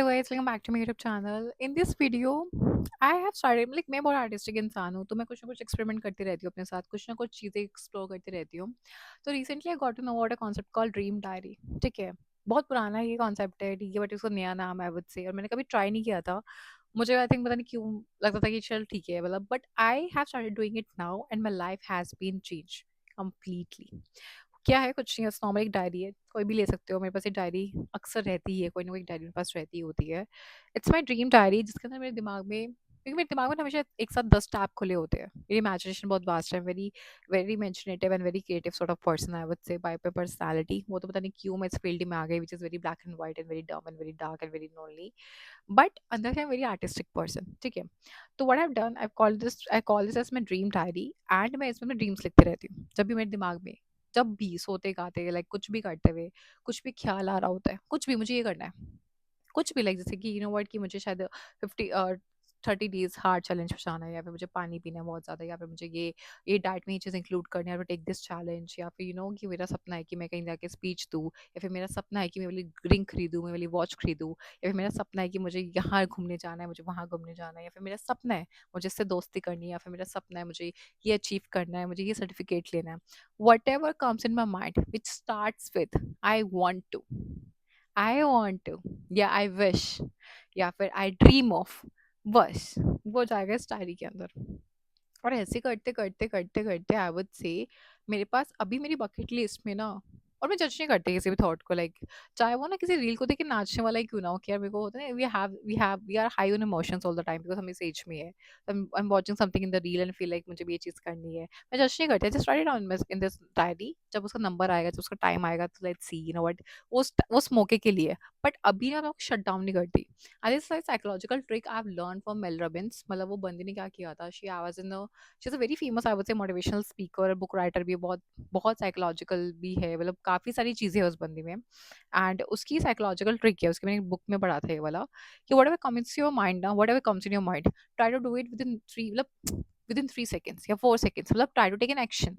Hey guys, welcome back to my YouTube channel. In this video, I have started like मैं बहुत artistic इंसान हूँ तो मैं कुछ ना कुछ एक्सपेरिमेंट करती रहती हूँ अपने साथ कुछ ना कुछ चीज़ें एक्सप्लोर करती रहती हूँ तो recently I got to know about a concept call dream diary. ठीक है, बहुत पुराना ये कॉन्सेप्ट है, ठीक है, बट इसका नया नाम आई वुड से, और मैंने कभी ट्राई नहीं किया था। मुझे आई थिंक पता नहीं क्यों लगता था कि चल ठीक है मतलब, but I have started doing it now and my life has been change completely. क्या है, कुछ नहीं, बस नॉर्मल एक डायरी है, कोई भी ले सकते हो। मेरे पास एक डायरी अक्सर रहती है, कोई ना कोई डायरी मेरे पास रहती होती है। इट्स माई ड्रीम डायरी, जिसके अंदर मेरे दिमाग में, क्योंकि मेरे दिमाग में ना हमेशा एक साथ 10 टैब खुले होते हैं। मेरी इमेजिनेशन बहुत वास्ट है, very very imaginative and very creative sort of person I would say by पे पर्सनैलिटी। वो तो पता नहीं क्यों मैं इस फील्ड में आ गई, which is very black and white and very dumb and very dark and very lonely, but अंदर से I am very artistic person. ठीक है, तो what I have done, I call this as my dream diary. And मैं इसमें dreams लिखती रहती हूँ जब भी मेरे दिमाग में, जब भी सोते गाते लाइक कुछ भी करते हुए कुछ भी ख्याल आ रहा होता है, कुछ भी मुझे ये करना है, कुछ भी लाइक जैसे कि यू नो व्हाट, कि मुझे शायद 30 डेज हार्ड चैलेंज पे जाना है, या फिर मुझे पानी पीना है बहुत ज़्यादा, या फिर मुझे ये डाइट में ये चीज़ इंक्लूड करनी है, टेक दिस चैलेंज, या फिर यू नो कि मेरा सपना है कि मैं कहीं जाके स्पीच दूँ, या फिर मेरा सपना है कि मैं वाली रिंग खरीदूँ, मैं वाली वॉच खरीदूँ, या फिर मेरा सपना है कि मुझे यहाँ घूमने जाना है, मुझे वहाँ घूमने जाना है, या फिर मेरा सपना है मुझे इससे दोस्ती करनी है, या फिर मेरा सपना है मुझे ये अचीव करना है, मुझे ये सर्टिफिकेट लेना है। Whatever comes in my mind which starts with I want to, या आई विश, या फिर आई ड्रीम ऑफ, बस वो जाएगा इस डायरी के अंदर। और ऐसे करते करते करते करते आई वुड से मेरे पास अभी मेरी बकेट लिस्ट में ना, और मैं जज नहीं करती किसी भी थॉट को, लाइक चाहे वो ना किसी रील को देख के नाचने वाला ही क्यों ना हो, कि यार मेरे को होता है we are high on emotions all the time because हम इस एज में है। I am watching something in the reel and feel like मुझे भी ये चीज़ करनी है। मैं जज नहीं करती, just right it down in this diary. जब उसका नंबर आएगा, जब उसका टाइम आएगा, तो let's see you know what, उस मौके के लिए। बट अभी ना मैं शट डाउन नहीं करती। I this psychological trick I have learn from Mel Robbins. मतलब वो बंदी ने क्या किया था, she I was in she is a very famous I would say motivational speaker, book writer भी है, बहुत बहुत साइकोलॉजिकल भी है, मतलब काफ़ी सारी चीज़ें हैं उस बंदी में। एंड उसकी साइकोलॉजिकल ट्रिक है, उसकी मैंने बुक में पढ़ा था ये वाला, कि whatever comes your mind ना, whatever comes in your mind, try to do it within three, मतलब विद इन 3 सेकेंड्स या 4 सेकेंड्स, मतलब try to take an action.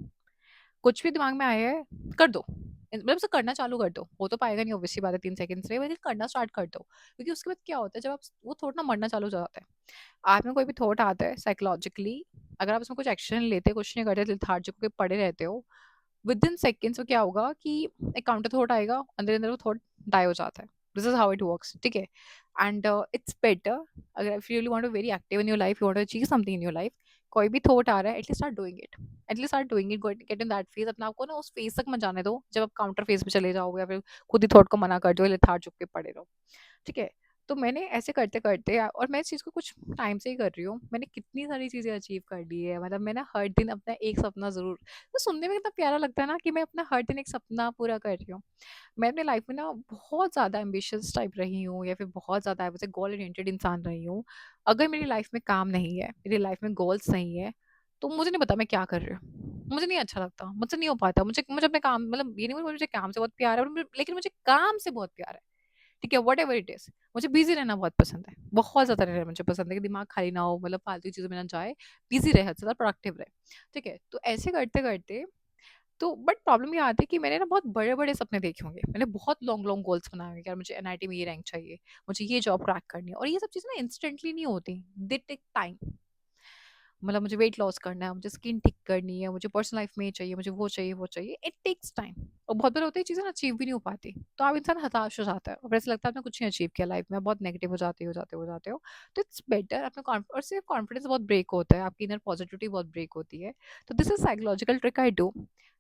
कुछ भी दिमाग में आया है, कर दो, मतलब उसे करना चालू कर दो। हो तो पाएगा नहीं, ऑब्वियसली बात है 3 सेकंड्स में, लेकिन करना स्टार्ट कर दो। क्योंकि उसके बाद क्या होता है, जब आप वो थोड़ा ना मरना चालू हो जाता है, आप में कोई भी थॉट आता है साइकोलॉजिकली, अगर आप उसमें कुछ एक्शन लेते, कुछ नहीं करते, लेथार्जिक होकर पड़े रहते हो, विद इन सेकेंड्स में क्या होगा कि एक काउंटर थॉट आएगा, अंदर अंदर वो थॉट डाई हो जाता है। This is how it works. ठीक है, एंड इट्स बेटर, अगर if you really want to very active in your life, you want to achieve something in your life, कोई भी थॉट आ रहा है, at least start doing it, at least start doing it, get in that phase. अपने आप को ना उस फेज तक मत जाने दो जब आप काउंटर फेज पे चले जाओगे, या फिर खुद ही थॉट को मना कर दो, लेथार्जिक के पड़े रहो। ठीक है, तो मैंने ऐसे करते-करते और मैं इस चीज़ को कुछ टाइम से ही कर रही हूँ। मैंने कितनी सारी चीज़ें अचीव कर ली है। मतलब मैं ना हर दिन अपना एक सपना ज़रूर, तो सुनने में कितना प्यारा लगता है ना कि मैं अपना हर दिन एक सपना पूरा कर रही हूँ। मैं अपनी लाइफ में ना बहुत ज़्यादा एम्बिशियस टाइप रही हूँ, या फिर बहुत ज़्यादा आई वुड से गोल ओरिएंटेड इंसान रही हूँ। अगर मेरी लाइफ में काम नहीं है, मेरी लाइफ में गोल्स नहीं है, तो मुझे नहीं पता मैं क्या कर रही हूँ। मुझे नहीं अच्छा लगता, मुझसे नहीं हो पाता। मुझे मुझे अपने काम, मतलब ये नहीं बोलूँ मुझे काम से बहुत प्यार है, लेकिन मुझे काम से बहुत प्यार है। ठीक है, व्हाटएवर इट इज़। मुझे बिज़ी रहना बहुत पसंद है, बहुत ज़्यादा रहना मुझे पसंद है कि दिमाग खाली ना हो, मतलब फालतू चीज़ों में ना जाए, बिज़ी रहे, हद से ज़्यादा प्रोडक्टिव रहे। ठीक है, तो ऐसे करते-करते, तो बट प्रॉब्लम ये आती है कि मैंने ना बहुत बड़े-बड़े सपने देखे होंगे। मैंने बहुत लॉन्ग लॉन्ग गोल्स बनाए होंगे कि यार मुझे एनआईटी में ये रैंक चाहिए, मुझे ये जॉब क्रैक करनी है, और ये सब चीज़ें ना इंस्टेंटली नहीं होती, दे टेक टाइम। मतलब मुझे वेट लॉस करना है, मुझे स्किन ठीक करनी है, मुझे पर्सनल लाइफ में ये चाहिए, मुझे वो चाहिए, वो चाहिए, इट टेक्स टाइम। और बहुत बार होता है चीज़ें ना अचीव भी नहीं हो पाती, तो आप इंसान हताश हो जाता है और ऐसा लगता है आपने कुछ नहीं अचीव किया लाइफ में, बहुत नेगेटिव हो जाते हो। तो इट्स बेटर अपना और सिर्फ कॉन्फिडेंस बहुत ब्रेक होता है, आपकी इनर पॉजिटिविटी बहुत ब्रेक होती है। तो this is psychological trick I do.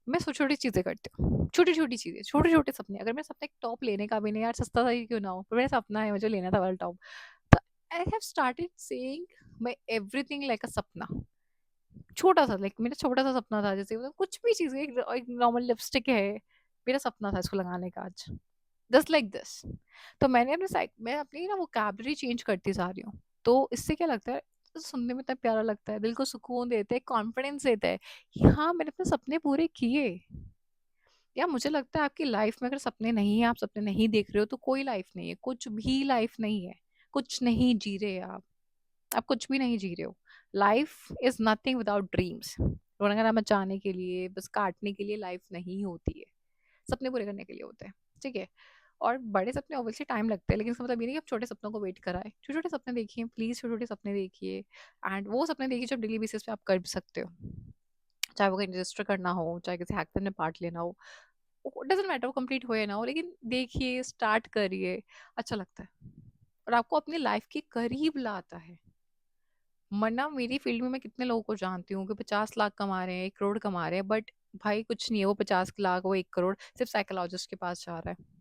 मैं छोटी छोटी चीज़ें करती हूँ, छोटी छोटी चीज़ें, छोटे छोटे सपने। अगर मैं सपने एक टॉप लेने का भी नहीं, यार सस्ता सा ही क्यों ना हो, पर मेरा सपना है मुझे लेना था वाला टॉप, तो आई have started saying my everything like अ सपना। छोटा सा, लाइक मेरा छोटा सा सपना था, जैसे मतलब कुछ भी चीज़, एक नॉर्मल लिपस्टिक है, मेरा सपना था इसको लगाने का आज, जस्ट लाइक दिस। तो मैं अपनी ना वोकैब्युलरी चेंज करती जा रही हूँ। तो इससे क्या लगता है, तो सुनने में इतना प्यारा लगता है, दिल को सुकून देता है, कॉन्फिडेंस देता है कि हाँ मैंने अपने सपने पूरे किए। या मुझे लगता है आपकी लाइफ में अगर सपने नहीं है, आप सपने नहीं देख रहे हो, तो कोई लाइफ नहीं है, कुछ भी लाइफ नहीं है, कुछ नहीं जी रहे आप कुछ भी नहीं जी रहे हो। Life is nothing without dreams. रोना मचाने के लिए, बस काटने के लिए लाइफ नहीं होती है, सपने पूरे करने के लिए होते हैं। ठीक है, और बड़े सपने ऑब्वियसली टाइम लगते हैं, लेकिन इसका मतलब ये नहीं कि आप छोटे सपनों को वेट कराएं। छोटे छोटे सपने देखिए प्लीज, छोटे छोटे सपने देखिए। एंड वो सपने देखिए जो डेली बेसिस पे आप कर भी सकते हो, चाहे वो कहीं रजिस्टर करना हो, चाहे किसी हैकेथॉन में पार्ट लेना हो, डजेंट मैटर वो कंप्लीट हो या ना हो, लेकिन देखिए, स्टार्ट करिए, अच्छा लगता है और आपको अपनी लाइफ के करीब लाता है। वरना मेरी फील्ड में मैं कितने लोगों को जानती हूँ कि 50 लाख कमा रहे हैं, 1 करोड़ कमा रहे हैं, बट भाई कुछ नहीं है, वो 50 लाख, वो 1 करोड़ सिर्फ साइकोलॉजिस्ट के पास जा रहा है।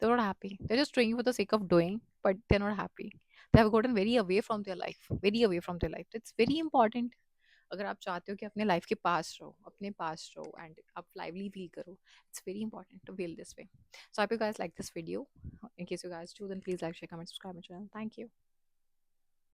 They're not happy. They're just doing it for the sake of doing, but they're not happy. They have gotten very away from their life, very away from their life. It's very important. अगर आप चाहते हो कि अपने life के पास रहो, अपने पास रहो एंड आप लाइवली फील करो, it's very important to feel this way. So I hope you guys like this video. In case you guys do, then please like, share, comment, subscribe my channel. Thank you.